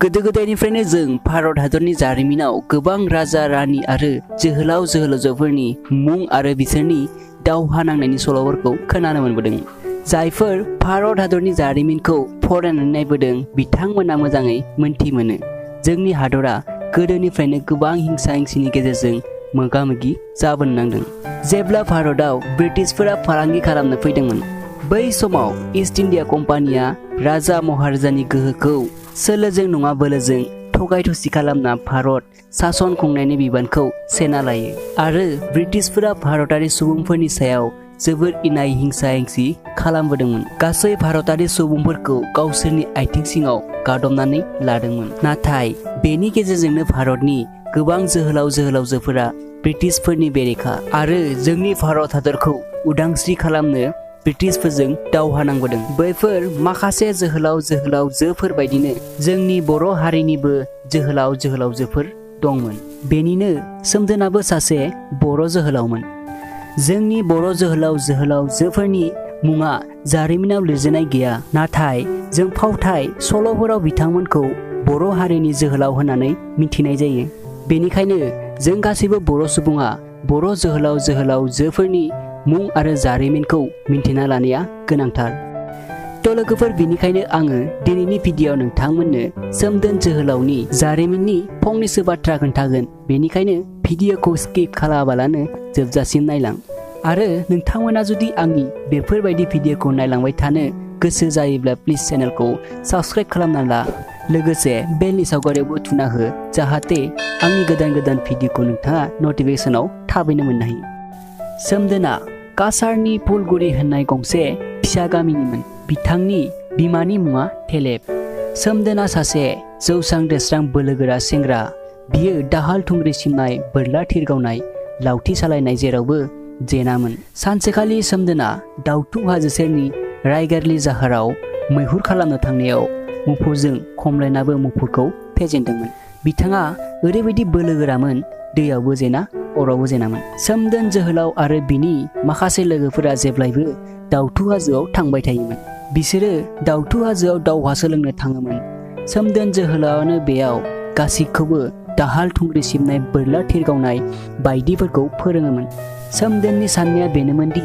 गोदो गोदायनिफ्रायनो जों भारत हादरनि जारिमिनाव गोबां राजा रानि आरो जोहोलाव जोहोलावजोफोरनि मुं आरो बिसोरनि दावहा नांनायनि सल'फोरखौ खोनानो मोनबोदों। जायफोर भारत हादरनि जारिमिनखौ फरायनानै नायबोदों बिथांमोना मोजाङै मोन्थि मोनो। जोंनि हादरा गोदोनिफ्रायनो गोबां हिंसा हिंसिनि गेजेरजों मोगा मोगि जाबोनो नांदों। जेब्ला भारताव ब्रिटिशफोरा फालांगि खालामनो फैदोंमोन, बै समाव ईस्ट इन्डिया कम्पानिया राजा महाराजानि गोहोखौ सोलोजों नङा बोलोजों थगाय थसि खालामना भारत सासन खुंनायनि बिबानखौ सेना लायो आरो ब्रिटिशफोरा भारतारि सुबुंफोरनि सायाव जोबोर इनाय हिंसा हिंसि खालामबोदोंमोन। गासै भारतारि सुबुंफोरखौ गावसोरनि आथिं सिङाव गादबनानै लादोंमोन। नाथाय बेनि गेजेरजोंनो भारतनि गोबां जोहोलाव जोहोलावजोफोरा ब्रिटिशफोरनि बेरेखा आरो जोंनि भारत हादरखौ उदांस्रि खालामनो ब्रिटिशफोरजों दावहा नांबोदों। बैफोर माखासे जोहोलाव जोहोलावजोफोर बायदिनो जोंनि बर' हारिनिबो जोहोलाव जोहोलावजोफोर दंमोन। बेनिनो सोमदोनाबो सासे बर' जोहोलावमोन। जोंनि बर' जोहोलाव जोहोलावजोफोरनि मुङा जारिमिनाव लिरजानाय गैया, नाथाय जों फावथाय सल'फोराव बिथांमोनखौ बर' हारिनि जोहोलाव होननानै मिथिनाय जायो। बेनिखायनो जों गासैबो बर' सुबुङा बर' जोहोलाव जोहोलावजोफोरनि मुं आरो जारिमिनखौ मिन्थिना लानाया गोनांथार। थ' लोगोफोर, बेनिखायनो आङो दिनैनि भिडिअ'आव नोंथांमोननो सोमदोन जोहोलावनि जारिमिननि फंनैसो बाथ्रा खोन्थागोन। बेनिखायनो भिडिअ'खौ स्किप खालामाबालानो जोबजासिम नायलां। आरो नोंथांमोना जुदि आंनि बेफोरबायदि भिडिअ'खौ नायलांबाय थानो गोसो जायोब्ला प्लिज चेनेलखौ साबस्क्राइब खालामना ला। लोगोसे बेलनि सावगारियावबो थुना हो, जाहाथे आंनि गोदान गोदान भिडिअ'खौ नोंथाङा नटिफिकेसनाव थाबैनो मोननो हायो। सोमदोना काछारनि फुलगुरि होननाय गंसे फिसा गामिनिमोन। बिथांनि बिमानि मुङा थेलेब। सोमदोना सासे जौस्रां देस्रां बोलोगोरा सेंग्रा। बियो दाहाल थुंग्रि सिबनाय, बोरला थिर गावनाय, लावथि सालायनाय जेरावबो जेनामोन। सानसेखालि सोमदोना दाउथु हाजो सेरनि रायगारलि जाहाराव मैहुर खालामनो थांनायाव मुफुरजों खमलायनाबो मुफुरखौ फेजेनदोंमोन। बिथाङा ओरैबायदि बोलोगोरामोन, दैयावबो जेना अरावबो जेनामोन। सोमदोन जोहोलाव आरो बिनि माखासे लोगोफोरा जेब्लायबो दाउथु हाजोआव थांबाय थायोमोन। बिसोरो दाउथु हाजोआव दावहा सोलोंनो थाङोमोन। सोमदोन जोहोलावानो बेयाव गासैखौबो दाहाल थुंग्रि सिबनाय, बोरला थिर गावनाय बायदिफोरखौ फोरोङोमोन। सोमदोननि साननाया बेनोमोन दि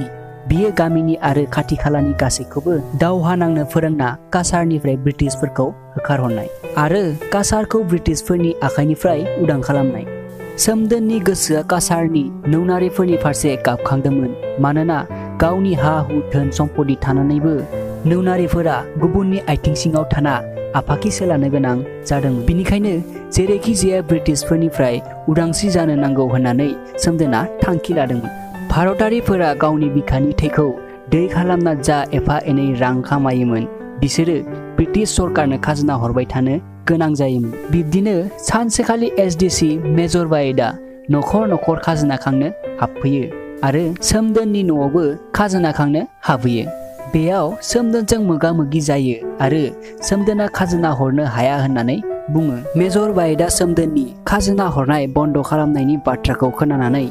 बियो गामिनि आरो खाथि खालानि गासैखौबो दावहा नांनो फोरोंना काछारनिफ्राय ब्रिटिशफोरखौ होखारहरनाय आरो काछारखौ ब्रिटिशफोरनि आखाइनिफ्राय उदां खालामनाय। सोमदोननि गोसोआ काछारनि नौनारिफोरनि फारसे गाबखांदोंमोन, मानोना गावनि हा हु धोन सम्पति थानानैबो नौनारिफोरा गुबुननि आथिं सिङाव थाना आफाखि सोलानो गोनां जादोंमोन। बिनिखायनो जेरैखि जाया ब्रिटिशफोरनिफ्राय उदांस्रि जानो नांगौ होननानै सोमदोना थांखि लादोंमोन। भारतारिफोरा गावनि बिखानि थैखौ दै खालामना जा एफा एनै रां खामायोमोन, बिसोरो ब्रिटिश सरकारनो खाजोना हरबाय थानो गोनां जायोमोन। बिब्दिनो सानसेखालि एसडिसि मेजर बायदा नखर नखर खाजोना खांनो हाबफैयो आरो सोमदोननि न'आवबो खाजोना खांनो हाबहैयो। बेयाव सोमदोनजों मोगा मोगि जायो आरो सोमदोना खाजोना हरनो हाया होननानै बुङो। मेजर बायदा सोमदोननि खाजोना हरनाय बन्द खालामनायनि बाथ्राखौ खोनानानै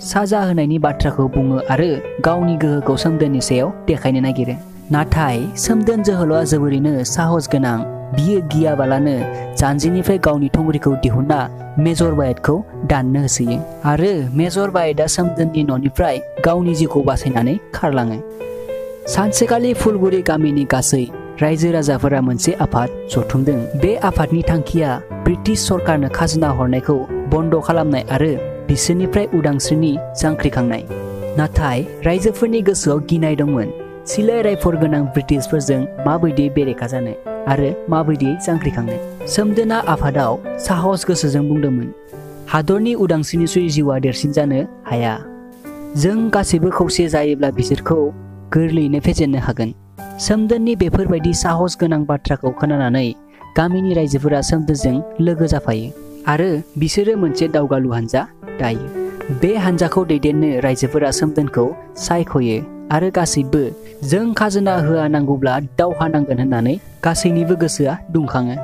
साजा होनायनि बाथ्राखौ बुङो आरो गावनि गोहोखौ सोमदोननि सायाव देखायनो नागिरो। नाथाय सोमदोन जोहोलावा जोबोरैनो साहस गोनां। बियो गियाबालानो जानजिनिफ्राय गावनि थुंग्रिखौ दिहुनना मेजर बायदखौ दाननो होसोयो आरो मेजर बायदा सोमदोननि न'निफ्राय गावनि जिउखौ बासायनानै खारलाङो। सानसेखालि फुलगुरि गामिनि गासै रायजो राजाफोरा मोनसे आफाद जथुमदों। बे आफादनि थांखिया ब्रिटिश सरकारनो खाजोना हरनायखौ बन्द खालामनाय आरो बिसोरनिफ्राय उदांस्रिनि जांख्रिखांनाय। नाथाय रायजोफोरनि गोसोआव गिनाय दंमोन, सिलाय रायफल गोनां ब्रिटिशफोरजों माबायदि बेरेखा जानो आरो माबायदि जांख्रिखांनो। सोमदोना आफादाव साहस गोसोजों बुंदोंमोन, हादरनि उदांस्रिनिख्रुइ जिउआ देरसिन जानो हाया। जों गासैबो खौसे जायोब्ला बिसोरखौ गोरलैयैनो फेजेननो हागोन। सोमदोननि बेफोरबायदि साहस गोनां बाथ्राखौ खोनानानै गामिनि रायजोफोरा सोमदोनजों लोगो जाफायो आरो बिसोरो मोनसे दावगालु हानजा दायो। बे हानजाखौ दैदेननो रायजोफोरा सोमदोनखौ सायख'यो आरो गासैबो जों खाजोना होआ नांगौब्ला दावहा नांगोन होननानै गासैनिबो गोसोआ दुंखाङो।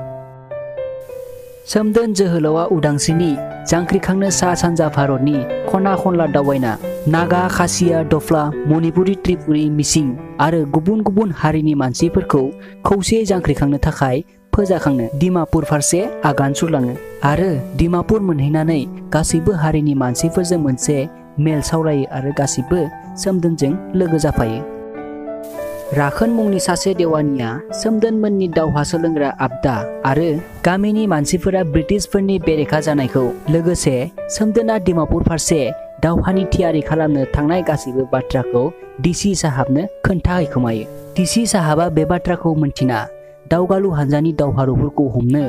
सोमदोन जोहोलावा उदांस्रिनि जांख्रिखांनो सा सानजा भारतनि खना खनला दावबायना नागा, खासिया, दफ्ला, मणिपुरि, त्रिपुरि, मिसिं आरो गुबुन गुबुन हारिनि मानसिफोरखौ खौसेयै जांख्रिखांनो थाखाय फोजाखांनो डिमापुर फारसे आगान सुरलाङो आरो डिमापुर मोनहैनानै गासैबो हारिनि मानसिफोरजों मोनसे मेल सावरायो आरो गासैबो सोमदोनजों लोगो जाफायो। राखोन मुंनि सासे देवानिया सोमदोनमोननि दावहा सोलोंग्रा आबदा आरो गामिनि मानसिफोरा ब्रिटिशफोरनि बेरेखा जानायखौ लोगोसे सोमदोना डिमापुर फारसे दावहानि थियारि खालामनो थांनाय गासैबो बाथ्राखौ डिसि साहाबनो खोन्थाहैखोमायो। डिसि साहाबा बे बाथ्राखौ मोनथिना दावगालु हानजानि दावहारुफोरखौ हमनो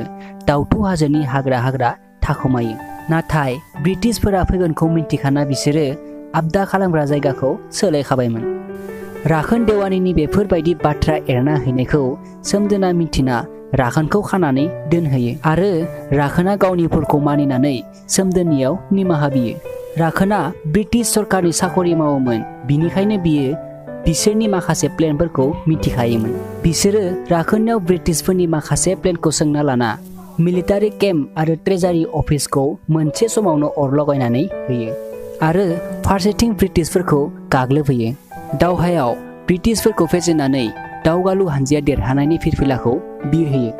दाउथु हाजोनि हाग्रा थाखोमायो। नाथाय ब्रिटिशफोरा फैगोनखौ मिन्थिखाना बिसोरो आबदा खालामग्रा जायगाखौ सोलायखाबायमोन। राखोन देवानिनि बेफोरबायदि बाथ्रा एरना हैनायखौ सोमदोना मिन्थिना राखोनखौ खानानै दोनहैयो आरो राखोना गावनि भुलखौ मानिनानै सोमदोननियाव निमाहा बियो। राखोना ब्रिटिश सरकारनि साखरि मावोमोन, बिनिखायनो बियो बिसोरनि माखासे प्लेनफोरखौ मिथिखायोमोन। बिसोरो राखोननियाव ब्रिटिशफोरनि माखासे प्लेनखौ सोंना लाना मिलिटारि केम्प आरो ट्रेजारि अफिसखौ मोनसे समावनो अर लगायनानै होयो आरो फारसेथिं ब्रिटिशफोरखौ गाग्लोबहैयो। दावहायाव ब्रिटिशफोरखौ फेजेननानै दावगालु हानजाया देरहानायनि फिरफिलाखौ बिरहोयो।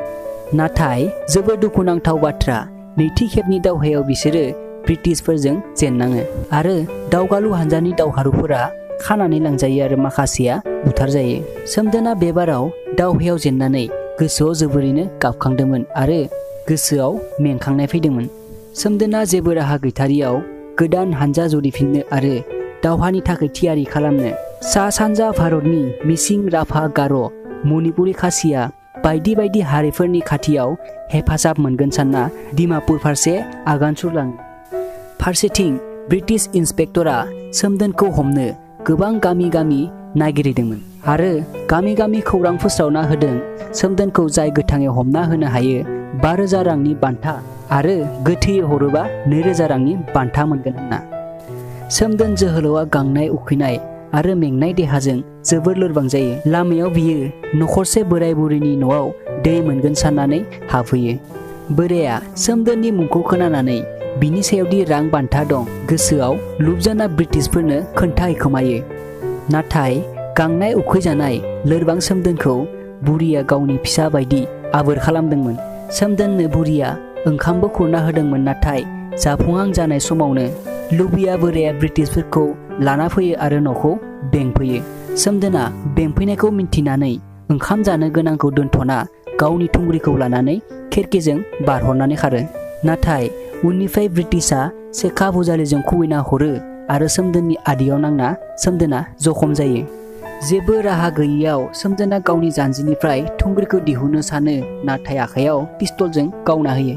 नाथाय जोबोद दुखुनांथाव बाथ्रा, नैथि खेबनि दावहायाव बिसोरो ब्रिटिशफोरजों जेननाङो आरो दावगालु हानजानि दावहारुफोरा खानानै लांजायो आरो माखासेया बुथारजायो। सोमदोना बे बाराव दावहायाव जेननानै गोसोआव जोबोरैनो गाबखांदोंमोन आरो गोसोआव मेंखांनाय फैदोंमोन। सोमदोना जेबो राहा गैथारियाव गोदान हानजा जुरिफिननो आरो दावहानि थाखाय थियारि खालामनो सा सानजा भारतनि मिसिं, राभा, गार', मणिपुरि, खासिया बायदि बायदि हारिफोरनि खाथियाव हेफाजाब मोनगोन सानना डिमापुर फारसे आगान सुरलाङो। फारसेथिं ब्रिटिश इन्सपेक्टरा सोमदोनखौ हमनो गोबां गामि नागिरहैदोंमोन आरो गामि खौरां फोसावना होदों सोमदोनखौ जाय गोथाङै हमना होनो हायो 5,000 रांनि बान्था आरो गोथैयै हरोबा 2,000 रांनि बान्था मोनगोन होनना। सोमदोन जोहोलावआ गांनाय उखैनाय आरो मेंनाय देहाजों जोबोर लोरबां जायो। लामायाव बियो नखरसे बोराय बुरैनि न'आव दै मोनगोन साननानै हाबहैयो। बोराया सोमदोननि मुंखौ खोनानानै बिनि सायावदि रां बान्था दं गोसोआव लुबजाना ब्रिटिशफोरनो खोन्थाहैखोमायो। नाथाय गांनाय उखैजानाय लोरबां सोमदोनखौ बुरिया गावनि फिसा बायदि आबोर खालामदोंमोन। सोमदोननो बुरिया ओंखामबो खुरना होदोंमोन, नाथाय जाफुंहां जानाय समावनो लुबिया बोराया ब्रिटिशफोरखौ लाना फैयो आरो न'खौ बेंफैयो। सोमदोना बेंफैनायखौ मिन्थिनानै ओंखाम जानो गोनांखौ दोनथ'ना गावनि थुंग्रिखौ लानानै खिरखिजों बारहरनानै खारो। नाथाय उननिफ्राय ब्रिटिशआ सेखा भुजालिजों खुबैना हरो आरो सोमदोननि आदियाव नांना सोमदोना जखम जायो। जेबो राहा गैयैयाव सोमदोना गावनि जानजिनिफ्राय थुंग्रिखौ दिहुननो सानो, नाथाय आखायाव पिस्तलजों गावना होयो।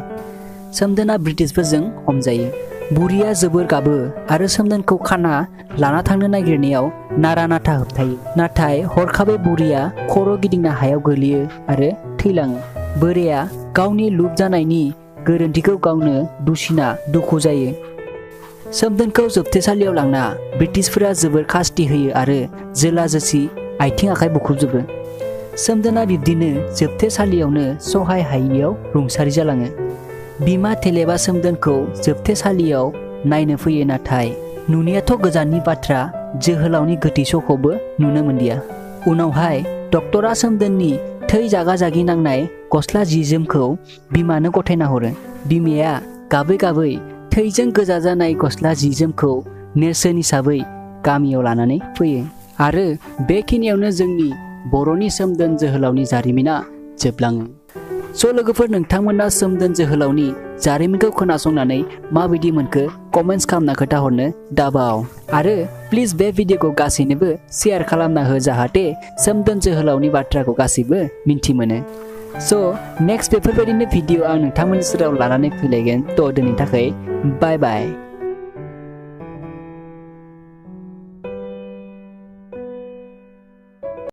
सोमदोना ब्रिटिशफोरजों हमजायो। बुरिया जोबोर गाबो आरो सोमदोनखौ खाना लाना थांनो नागिरनायाव नारा नाथा होबथायो। नाथाय हरखाबै बुरिया खर' गिदिंना हायाव गोलैयो आरो थैलाङो। बोराया गावनि लुब जानायनि गोरोन्थिखौ गावनो दुसिना दुखु जायो। सोमदोनखौ जोबथेसालियाव लांना ब्रिटिशफोरा जोबोर खास्ति होयो आरो जोला जोसि आथिं आखाइ बुख्रुबजोबो। सोमदोना बिब्दिनो जोबथेसालियावनो सहाय हायैयाव रुंसारि जालाङो। बिमा थेलेबा सोमदोनखौ जोबथेसालियाव नायनो फैयो, नाथाय नुनायाथ' गोजाननि बाथ्रा जोहोलावनि गोथै सहखौबो नुनो मोनदिया। उनावहाय डक्टरा सोमदोननि थै जागा जागि नांनाय गस्ला जि जोमखौ बिमानो गथायना हरो। बिमाया गाबै गाबै थैजों गोजा जानाय गस्ला जि जोमखौ नेरसोन हिसाबै गामियाव लानानै फैयो। आरो बेखिनियावनो जोंनि बर'नि सोमदोन जोहोलावनि जारिमिना जोबलाङो। स' लोगोफोर, नोंथांमोना सोमदोन जोहोलावनि जारिमिनखौ खोनासंनानै माबायदि मोनखो कमेन्ट्स खालामना खोन्थाहरनो दाबाव। आरो प्लिज बे भिडिअखौ गासैनोबो शेयार खालामना हो, जाहाथे सोमदोन जोहोलावनि बाथ्राखौ गासैबो मिन्थि मोनो। स' नेक्स्ट बेफोरबायदिनो भिडिअ आं नोंथांमोननि सेराव लानानै फैलायगोन। थ' दिनैनि थाखाय बाय बाय।